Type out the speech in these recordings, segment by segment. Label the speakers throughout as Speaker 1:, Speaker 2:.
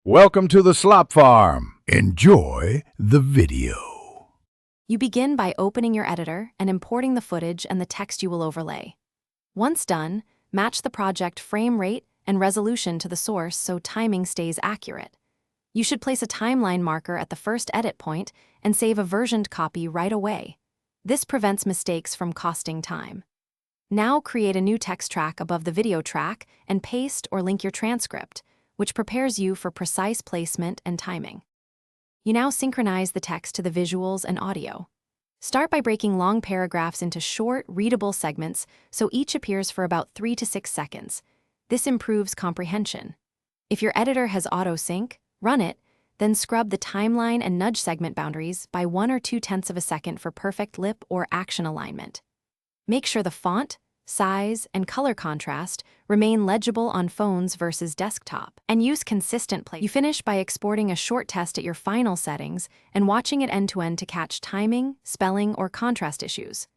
Speaker 1: Welcome to the Slop Farm. Enjoy the video.
Speaker 2: You begin by opening your editor and importing the footage and the text you will overlay. Once done, match the project frame rate and resolution to the source so timing stays accurate. You should place a timeline marker at the first edit point and save a versioned copy right away. This prevents mistakes from costing time. Now create a new text track above the video track and paste or link your transcript, which prepares you for precise placement and timing. You now synchronize the text to the visuals and audio. Start by breaking long paragraphs into short, readable segments so each appears for about 3 to 6 seconds. This improves comprehension. If your editor has auto-sync, run it, then scrub the timeline and nudge segment boundaries by 1 or 2/10 of a second for perfect lip or action alignment. Make sure the font, size, and color contrast remain legible on phones versus desktop, and use consistent play. You finish by exporting a short test at your final settings and watching it end-to-end to catch timing, spelling, or contrast issues.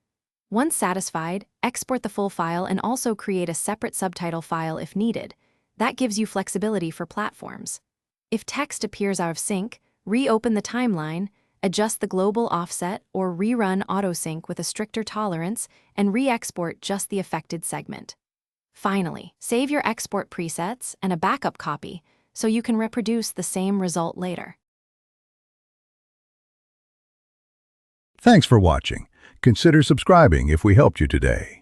Speaker 2: Once satisfied, export the full file and also create a separate subtitle file if needed. That gives you flexibility for platforms. If text appears out of sync, reopen the timeline, adjust the global offset, or rerun autosync with a stricter tolerance and re-export just the affected segment. Finally, save your export presets and a backup copy so you can reproduce the same result later.
Speaker 1: Thanks for watching. Consider subscribing if we helped you today.